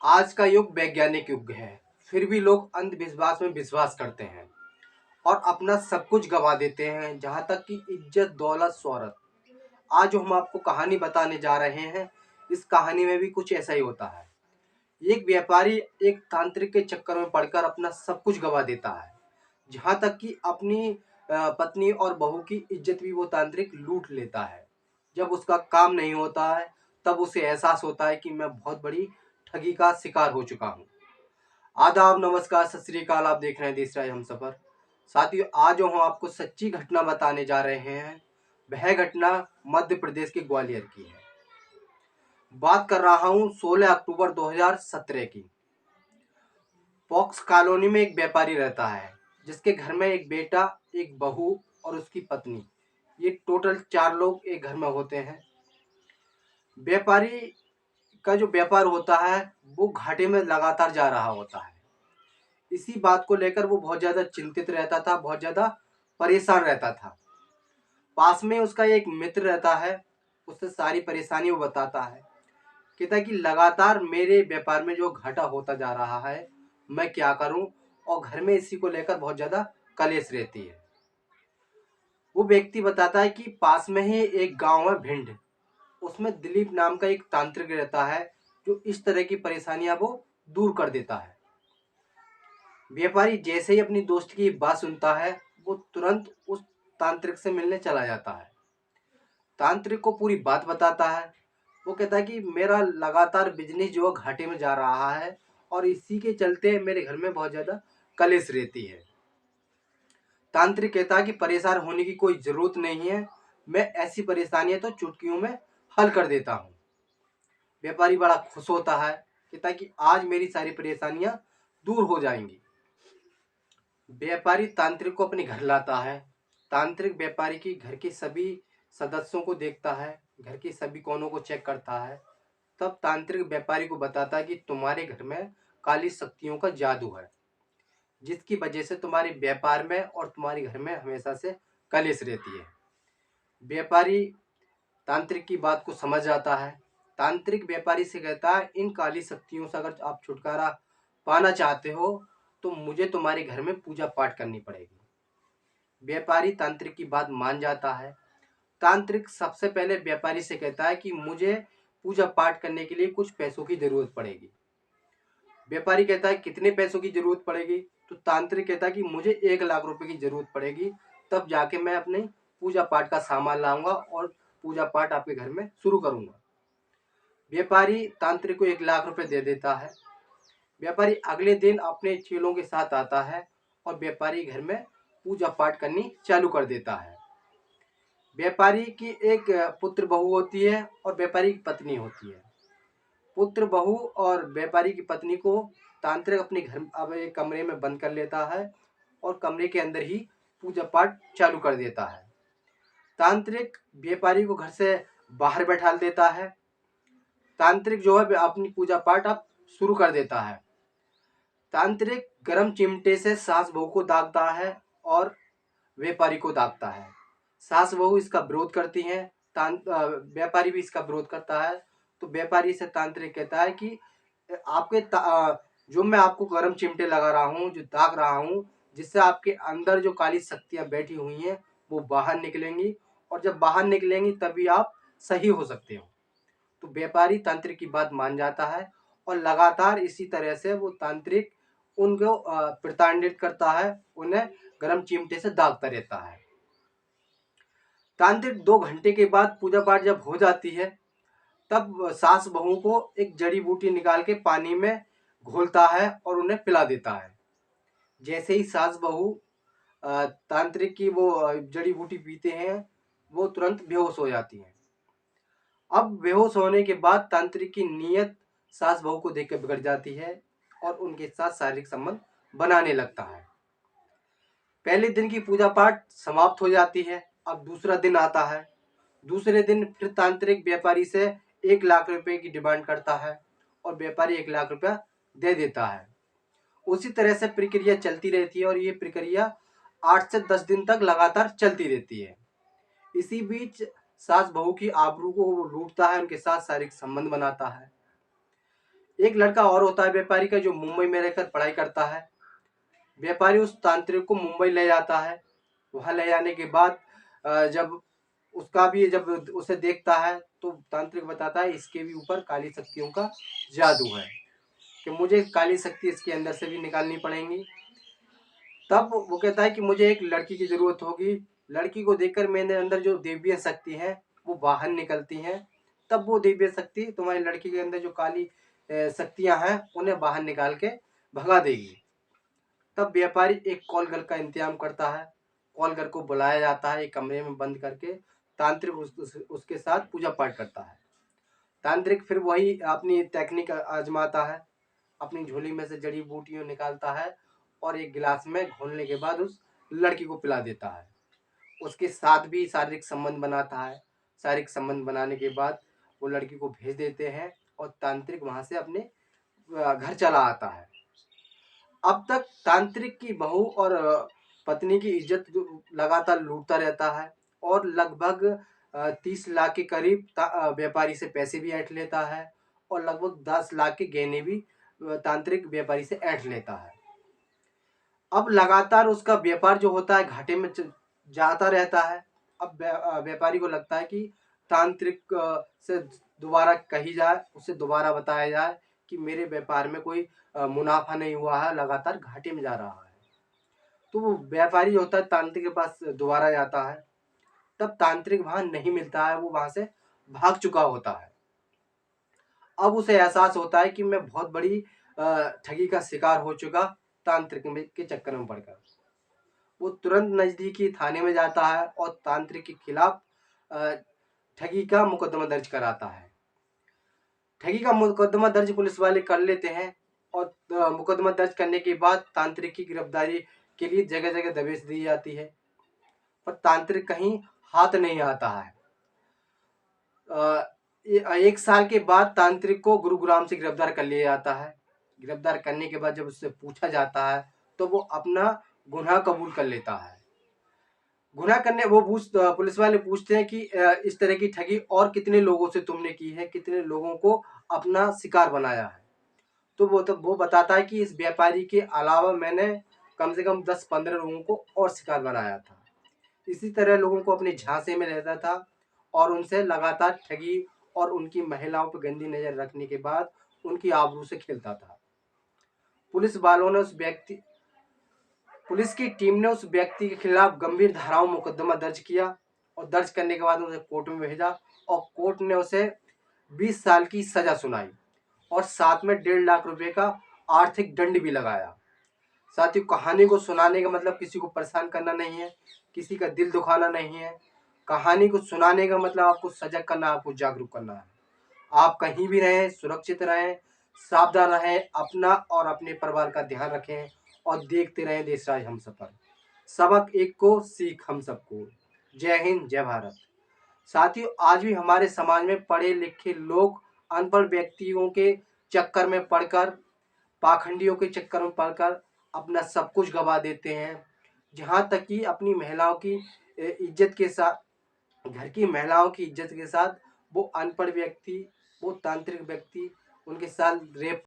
आज का युग वैज्ञानिक युग है, फिर भी लोग अंधविश्वास में विश्वास करते हैं और अपना सब कुछ गंवा देते हैं, जहाँ तक कि इज्जत, दौलत, शोहरत। आज जो हम आपको कहानी बताने जा रहे हैं, इस कहानी में भी कुछ ऐसा ही होता है। एक व्यापारी एक तांत्रिक के चक्कर में पड़कर अपना सब कुछ गंवा देता है, जहाँ तक कि अपनी पत्नी और बहू की इज्जत भी वो तांत्रिक लूट लेता है। जब उसका काम नहीं होता है, तब उसे एहसास होता है कि मैं बहुत बड़ी ठगी का शिकार हो चुका हूँ। आदाब, नमस्कार, सत श्री अकाल। आप देख रहे हैं देश राज हम सफर। साथियों, आज जो हम आपको सच्ची घटना बताने जा रहे हैं, वह घटना मध्य प्रदेश के ग्वालियर की है। बात कर रहा हूँ 16 अक्टूबर 2017 की। पॉक्स कॉलोनी में एक व्यापारी रहता है, जिसके घर में एक बेटा, एक बहू और उसकी पत्नी, ये टोटल 4 लोग एक घर में होते हैं। व्यापारी का जो व्यापार होता है, वो घाटे में लगातार जा रहा होता है। इसी बात को लेकर वो बहुत ज़्यादा चिंतित रहता था, बहुत ज़्यादा परेशान रहता था। पास में उसका एक मित्र रहता है, उससे सारी परेशानी वो बताता है। कहता है कि लगातार मेरे व्यापार में जो घाटा होता जा रहा है, मैं क्या करूं, और घर में इसी को लेकर बहुत ज़्यादा कलेश रहती है। वो व्यक्ति बताता है कि पास में ही एक गांव है भिंड, उसमें दिलीप नाम का एक तांत्रिक रहता है, जो इस तरह की परेशानियां वो दूर कर देता है। व्यापारी जैसे ही अपनी दोस्त की बात सुनता है, वो तुरंत उस तांत्रिक से मिलने चला जाता है। तांत्रिक को पूरी बात बताता है। वो कहता है कि मेरा लगातार बिजनेस जो है घाटे में जा रहा है, और इसी के चलते मेरे घर में बहुत ज़्यादा कलेश रहती है। तांत्रिक कहता है कि परेशान होने की कोई ज़रूरत नहीं है, मैं ऐसी परेशानियां तो चुटकियों में हल कर देता हूँ। व्यापारी बड़ा खुश होता है, कहता है कि आज मेरी सारी परेशानियां दूर हो जाएंगी। व्यापारी तांत्रिक को अपने घर लाता है। तांत्रिक व्यापारी की घर के सभी सदस्यों को देखता है, घर के सभी कोनों को चेक करता है। तब तांत्रिक व्यापारी को बताता है कि तुम्हारे घर में काली शक्तियों का जादू है, जिसकी वजह से तुम्हारे व्यापार में और तुम्हारे घर में हमेशा से कलेश रहती है। व्यापारी तांत्रिक की बात को समझ आता है। तांत्रिक व्यापारी से कहता है, इन काली शक्तियों से अगर आप छुटकारा पाना चाहते हो, तो मुझे तुम्हारे घर में पूजा पाठ करनी पड़ेगी। व्यापारी तांत्रिक की बात मान जाता है। तांत्रिक सबसे पहले व्यापारी से कहता है कि मुझे पूजा पाठ करने के लिए कुछ पैसों की जरूरत पड़ेगी। व्यापारी कहता है कितने पैसों की जरूरत पड़ेगी, तो तांत्रिक कहता है कि मुझे 1 लाख रुपए की जरूरत पड़ेगी, तब जाके मैं अपने पूजा पाठ का सामान लाऊंगा और पूजा पाठ आपके घर में शुरू करूंगा। व्यापारी तांत्रिक को 1 लाख रुपए दे देता है। व्यापारी अगले दिन अपने चेलों के साथ आता है और व्यापारी घर में पूजा पाठ करनी चालू कर देता है। व्यापारी की एक पुत्र बहू होती है और व्यापारी की पत्नी होती है। पुत्र बहू और व्यापारी की पत्नी को तांत्रिक अपने घर अब एक कमरे में बंद कर लेता है और कमरे के अंदर ही पूजा पाठ चालू कर देता है। तांत्रिक व्यापारी को घर से बाहर बैठा देता है। तांत्रिक जो है अपनी पूजा पाठ अब शुरू कर देता है। तांत्रिक गरम चिमटे से सास बहू को दागता है और व्यापारी को दागता है। सास बहू इसका विरोध करती हैं, व्यापारी भी इसका विरोध करता है। तो व्यापारी से तांत्रिक कहता है कि जो मैं आपको गरम चिमटे लगा रहा हूँ, जो दाग रहा हूँ, जिससे आपके अंदर जो काली शक्तियां बैठी हुई हैं वो बाहर निकलेंगी, और जब बाहर निकलेंगी तभी आप सही हो सकते हो। तो व्यापारी तांत्रिक की बात मान जाता है और लगातार इसी तरह से वो तांत्रिक उनको प्रताड़ित करता है, उन्हें गरम चिमटे से दागता रहता है। तांत्रिक 2 घंटे के बाद पूजा पाठ जब हो जाती है, तब सास बहू को एक जड़ी बूटी निकाल के पानी में घोलता है और उन्हें पिला देता है। जैसे ही सास बहू तांत्रिक की वो जड़ी बूटी पीते हैं, वो तुरंत बेहोश हो जाती हैं। अब बेहोश होने के बाद तांत्रिक की नीयत सास बहू को देखकर बिगड़ जाती है और उनके साथ शारीरिक संबंध बनाने लगता है। पहले दिन की पूजा पाठ समाप्त हो जाती है। अब दूसरा दिन आता है। दूसरे दिन फिर तांत्रिक व्यापारी से 1 लाख रुपए की डिमांड करता है और व्यापारी 1 लाख रुपया दे देता है। उसी तरह से प्रक्रिया चलती रहती है और ये प्रक्रिया 8 से 10 दिन तक लगातार चलती रहती है। इसी बीच सास बहू की आबरू को वो लूटता है, उनके साथ शारीरिक संबंध बनाता है। एक लड़का और होता है व्यापारी का, जो मुंबई में रहकर पढ़ाई करता है। व्यापारी उस तांत्रिक को मुंबई ले जाता है। वहां ले जाने के बाद जब उसका भी जब उसे देखता है तो तांत्रिक बताता है इसके भी ऊपर काली शक्तियों का जादू है, कि मुझे काली शक्ति इसके अंदर से भी निकालनी पड़ेंगी। तब वो कहता है कि मुझे एक लड़की की जरूरत होगी। लड़की को देखकर मेरे अंदर जो देवीय शक्ति है वो बाहर निकलती हैं। तब वो दिव्य शक्ति तुम्हारी लड़की के अंदर जो काली शक्तियां हैं उन्हें बाहर निकाल के भगा देगी। तब व्यापारी एक कॉल गर्ल का इंतजाम करता है। कॉल गर्ल को बुलाया जाता है एक कमरे में बंद करके। तांत्रिक उसके साथ पूजा पाठ करता है। तांत्रिक फिर वही अपनी टेक्निक आजमाता है। अपनी झोली में से जड़ी बूटियां निकालता है और एक गिलास में घोलने के बाद उस लड़की को पिला देता है। उसके साथ भी शारीरिक संबंध बनाता है। शारीरिक संबंध बनाने के बाद वो लड़की को भेज देते हैं और तांत्रिक वहां से अपने घर चला आता है। अब तक तांत्रिक की बहू और पत्नी की इज्जत लगातार लूटता रहता है और लगभग 30 लाख के करीब व्यापारी से पैसे भी ऐंठ लेता है और लगभग 10 लाख के गहने भी तांत्रिक व्यापारी से ऐंठ लेता है। अब लगातार उसका व्यापार जो होता है घाटे में जाता रहता है। अब व्यापारी को लगता है कि तांत्रिक से दोबारा कही जाए, उससे दोबारा बताया जाए कि मेरे व्यापार में कोई मुनाफा नहीं हुआ है, लगातार घाटे में जा रहा है। तो वो व्यापारी होता है तांत्रिक के पास दोबारा जाता है। तब तांत्रिक वहां नहीं मिलता है, वो वहां से भाग चुका होता है। अब उसे एहसास होता है कि मैं बहुत बड़ी ठगी का शिकार हो चुका तांत्रिक के चक्कर में पड़कर। वो तुरंत नजदीकी थाने में जाता है और तांत्रिक के खिलाफ ठगी का मुकदमा दर्ज कराता है। ठगी का मुकदमा दर्ज पुलिस वाले कर लेते हैं और मुकदमा दर्ज करने के बाद तांत्रिक की गिरफ्तारी के लिए जगह जगह दबिश दी जाती है, पर तांत्रिक कहीं हाथ नहीं आता है। 1 साल के बाद तांत्रिक को गुरुग्राम से गिरफ्तार कर लिया जाता है। गिरफ्तार करने के बाद जब उससे पूछा जाता है तो वो अपना गुनाह कबूल कर लेता है। गुनाह करने वो पुलिस वाले पूछते हैं कि इस तरह की ठगी और कितने लोगों से तुमने की है, कितने लोगों को अपना शिकार बनाया है। तो वो बताता है कि इस व्यापारी के अलावा मैंने कम से कम 10-15 लोगों को और शिकार बनाया था। इसी तरह लोगों को अपने झांसे में रहता था और उनसे लगातार ठगी और उनकी महिलाओं पर गंदी नजर रखने के बाद उनकी आबरू से खेलता था। पुलिस की टीम ने उस व्यक्ति के खिलाफ गंभीर धाराओं में मुकदमा दर्ज किया और दर्ज करने के बाद उसे कोर्ट में भेजा और कोर्ट ने उसे 20 साल की सजा सुनाई और साथ में 1.5 लाख रुपए का आर्थिक दंड भी लगाया। साथ ही कहानी को सुनाने का मतलब किसी को परेशान करना नहीं है, किसी का दिल दुखाना नहीं है। कहानी को सुनाने का मतलब आपको सजग करना, आपको जागरूक करना है। आप कहीं भी रहें, सुरक्षित रहें, सावधान रहें, अपना और अपने परिवार का ध्यान रखें और देखते रहें देशराज हम सफर। सबक एक को सीख हम सबको। जय हिंद, जय भारत। साथियों, आज भी हमारे समाज में पढ़े लिखे लोग अनपढ़ व्यक्तियों के चक्कर में पड़कर, पाखंडियों के चक्कर में पड़कर अपना सब कुछ गवा देते हैं। जहाँ तक कि अपनी महिलाओं की इज्जत के साथ, घर की महिलाओं की इज्जत के साथ वो अनपढ़ व्यक्ति, वो तांत्रिक व्यक्ति उनके साथ रेप